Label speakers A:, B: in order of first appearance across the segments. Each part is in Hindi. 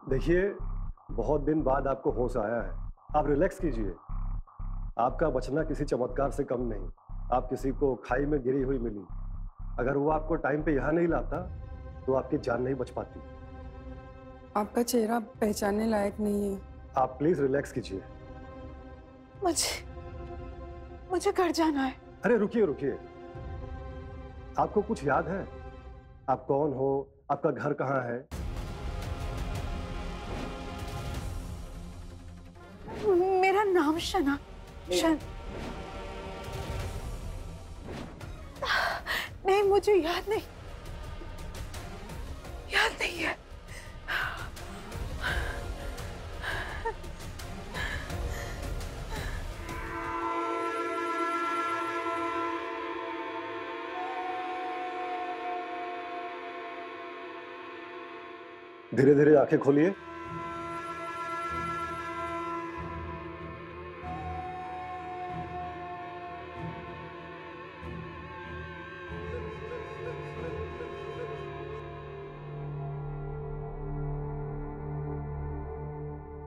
A: देखिए, बहुत दिन बाद आपको होश आया है। आप रिलैक्स कीजिए। आपका बचना किसी चमत्कार से कम नहीं। आप किसी को खाई में गिरी हुई मिली। अगर वो आपको टाइम पे यहाँ नहीं लाता तो आपकी जान नहीं बच पाती।
B: आपका चेहरा पहचानने लायक नहीं है।
A: आप प्लीज रिलैक्स कीजिए।
C: मुझे घर जाना है।
A: अरे रुकिए रुकिए, आपको कुछ याद है? आप कौन हो? आपका घर कहाँ है?
C: मेरा नाम शना नहीं, मुझे याद नहीं है।
A: धीरे धीरे आंखें खोलिए।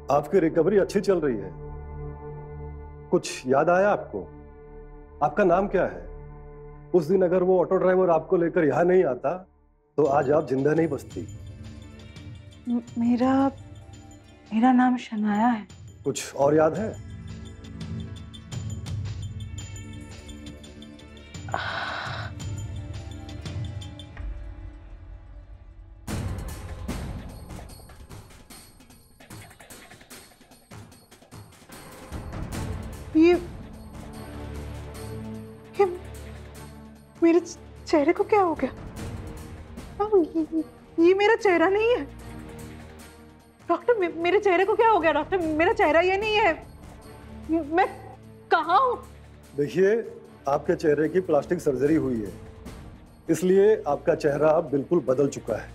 A: आपकी रिकवरी अच्छी चल रही है। कुछ याद आया आपको? आपका नाम क्या है? उस दिन अगर वो ऑटो ड्राइवर आपको लेकर यहां नहीं आता तो आज आप जिंदा नहीं बचती।
C: मेरा नाम शनाया है।
A: कुछ और याद है?
C: ये मेरे चेहरे को क्या हो गया? ये मेरा चेहरा नहीं है। डॉक्टर, मेरे चेहरे को क्या हो गया? डॉक्टर, मेरा चेहरा ये नहीं है। मैं कहाँ हूँ?
A: देखिए, आपके चेहरे की प्लास्टिक सर्जरी हुई है, इसलिए आपका चेहरा अब बिल्कुल बदल चुका है।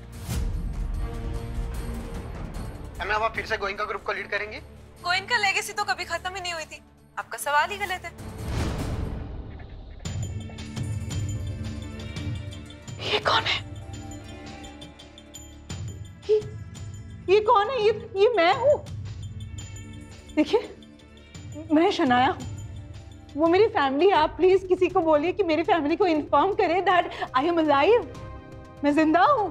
D: मैम, आप फिर से गोइंका ग्रुप को लीड करेंगी?
E: गोइंका लेगेसी तो कभी खत्म ही नहीं हुई थी। आपका सवाल ही गलत है।
C: ये कौन है? ये कौन है? ये मैं हूँ। देखिए, मैं शनाया हूँ। वो मेरी फैमिली है। आप प्लीज किसी को बोलिए कि मेरी फैमिली को इन्फॉर्म करे दैट आई एम अलाइव। मैं जिंदा हूँ।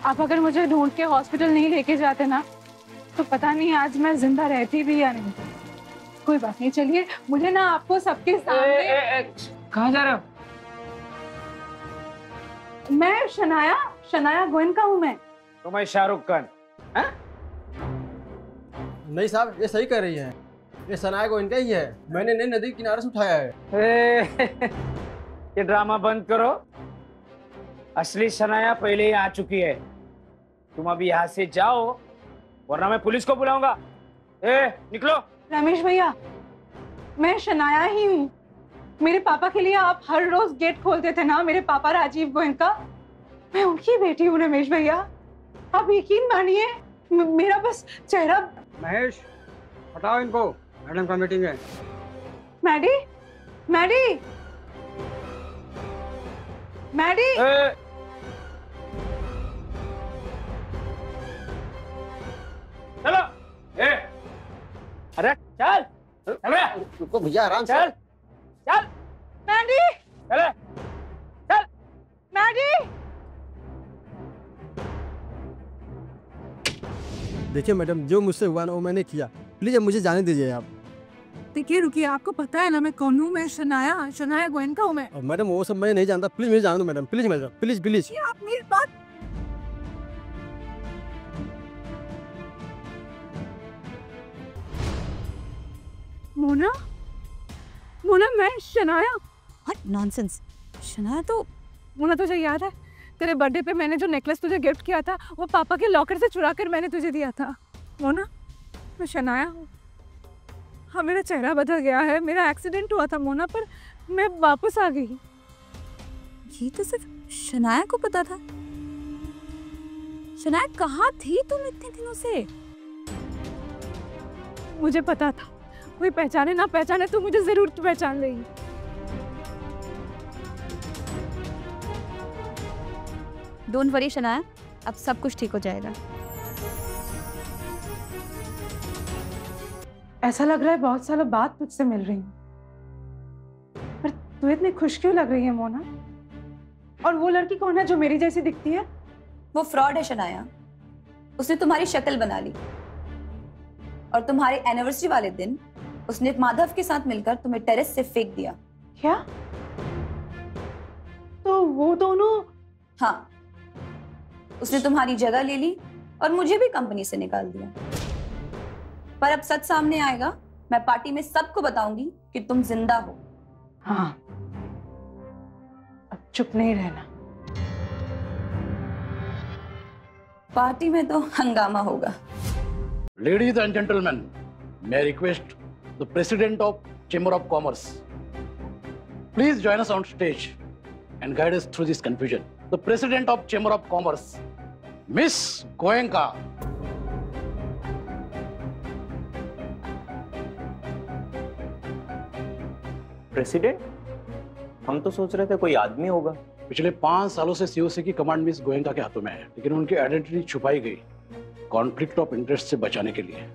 C: आप अगर मुझे ढूंढ के हॉस्पिटल नहीं लेके जाते ना तो पता नहीं आज मैं जिंदा रहती भी या नहीं। कोई बात नहीं, चलिए, मुझे ना आपको सबके सामने।
F: कहाँ जा रहे हो?
C: मैं शनाया गोयनका हूँ मैं।
F: तो मैं शाहरुख खान?
G: नहीं साहब, ये सही कह रही है। ये शनाया गोयनका ही है। मैंने नई नदी किनारे से उठाया है।
F: ये ड्रामा बंद करो। असली शनाया पहले ही आ चुकी है। तुम अभी यहाँ से जाओ वरना मैं पुलिस को बुलाऊंगा। निकलो।
C: रमेश भैया, मैं शनाया ही हूँ। मेरे पापा के लिए आप हर रोज गेट खोलते थे ना, मेरे पापा राजीव गोयनका। मैं उनकी बेटी हूँ रमेश भैया। आप यकीन मानिए, मेरा बस चेहरा।
G: महेश, हटाओ इनको, मैडम का मीटिंग है।
C: मैडी,
F: चलो। अरे चल
G: रुको भैया, आराम से।
F: चल
C: मैडी,
F: चल।
C: मैडी।
G: देखिए मैडम, जो मुझसे हुआ ना वो मैंने किया। प्लीज अब मुझे जाने दीजिए आप।
C: देखिए, रुकिए, आपको पता है ना मैं कौन हूँ? मैं शनाया गोयनका हूँ मैं।
G: मैडम वो सब मैं नहीं जानता। प्लीज मुझे जाने दो मैडम। Please madam, please.
C: आप मेरी बात। मोना, मैं शनाया।
H: What nonsense. शनाया तो।
C: मोना, तुझे याद है तेरे बर्थडे पे मैंने जो नेकलेस तुझे गिफ्ट किया था वो पापा के लॉकर से चुरा कर मैंने तुझे दिया था। मोना, मैं शनाया हूँ। हाँ, मेरा चेहरा बदल गया है। मेरा एक्सीडेंट हुआ था मोना, पर मैं वापस आ गई।
H: ये तो सिर्फ शनाया को पता था। शनाया, कहाँ थी तुम इतने दिनों से?
C: मुझे पता था
I: कोई पहचाने ना पहचाने तो मुझे जरूर पहचान लेगी।
H: डोंट वरी शनाया, अब सब कुछ ठीक हो जाएगा।
C: ऐसा लग रहा है बहुत सालों बाद तुझसे मिल रही हूँ, पर तू इतनी खुश क्यों लग रही है मोना? और वो लड़की कौन है जो मेरी जैसी दिखती है?
H: वो फ्रॉड है शनाया, उसने तुम्हारी शक्ल बना ली और तुम्हारे एनिवर्सरी वाले दिन उसने माधव के साथ मिलकर तुम्हें टेरेस से फेंक दिया।
C: क्या? तो वो दोनों?
H: हाँ, उसने तुम्हारी जगह ले ली और मुझे भी कंपनी से निकाल दिया। पर अब सच सामने आएगा, मैं पार्टी में सबको बताऊंगी कि तुम जिंदा हो।
C: हाँ, अब चुप नहीं रहना।
H: पार्टी में तो हंगामा होगा।
J: Ladies and gentlemen, may I request the President of Chamber of Commerce, please join us on stage and guide us through this confusion. The President of Chamber of Commerce, Miss Goenka.
K: President, हम तो सोच रहे थे कोई आदमी होगा।
J: पिछले 5 सालों से सीओसी की कमांड मिस गोयनका के हाथों में है, लेकिन उनकी आइडेंटिटी छुपाई गई कॉन्फ्लिक्ट ऑफ इंटरेस्ट से बचाने के लिए।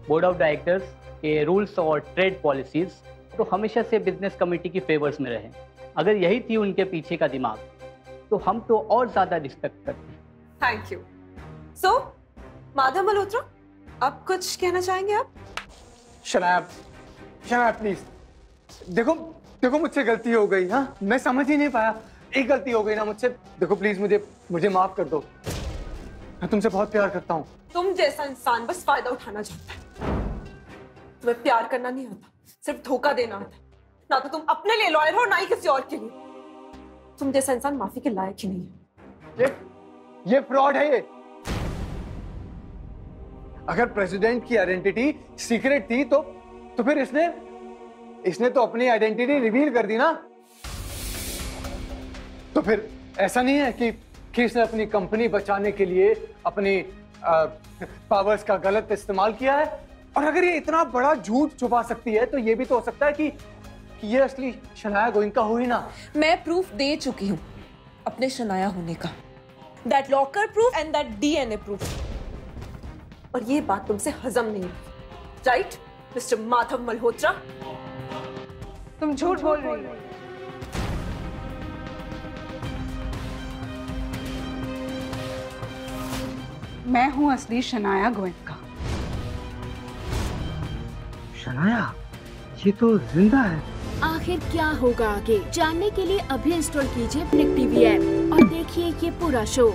L: बोर्ड ऑफ डायरेक्टर्स के रूल्स और ट्रेड पॉलिसीज तो हमेशा से बिजनेस कमेटी की फेवर्स में रहे। अगर यही थी उनके पीछे का दिमाग तो हम तो और ज्यादा रिस्पेक्ट करते।
E: Thank you. So Madhav Malhotra, आप कुछ कहना चाहेंगे? आप
M: शनाया प्लीज, देखो मुझसे गलती हो गई। हाँ, मैं समझ ही नहीं पाया, एक गलती हो गई ना मुझसे। देखो प्लीज मुझे माफ कर दो, मैं तुमसे बहुत प्यार करता हूँ।
E: तुम जैसा इंसान बस फायदा उठाना चाहता है। तुम्हें प्यार करना नहीं आता, सिर्फ धोखा देना आता है। ना तो तुम अपने लिए लॉयल हो, ना ही किसी और के लिए। तुम जैसा इंसान माफी के लायक ही नहीं है।
M: ये फ्रॉड है। ये अगर प्रेसिडेंट की आइडेंटिटी सीक्रेट थी तो फिर इसने तो अपनी आइडेंटिटी रिवील कर दी ना। तो फिर ऐसा नहीं है कि इसने अपनी कंपनी बचाने के लिए अपनी पावर्स का गलत इस्तेमाल किया है। और अगर ये इतना बड़ा झूठ छुपा सकती है तो ये भी तो हो सकता है कि ये असली शनाया गोयनका हुई ना।
E: मैं प्रूफ दे चुकी हूँ अपने शनाया होने का, that locker proof and that DNA proof. और ये बात तुमसे हजम नहीं हुई, राइट मिस्टर माधव मल्होत्रा?
C: तुम झूठ बोल रही हो। मैं हूं असली शनाया गोयनका।
M: शनाया, ये तो जिंदा है।
N: आखिर क्या होगा आगे जानने के लिए अभी इंस्टॉल कीजिए ब्लिक टीवी ऐप और देखिए ये पूरा शो।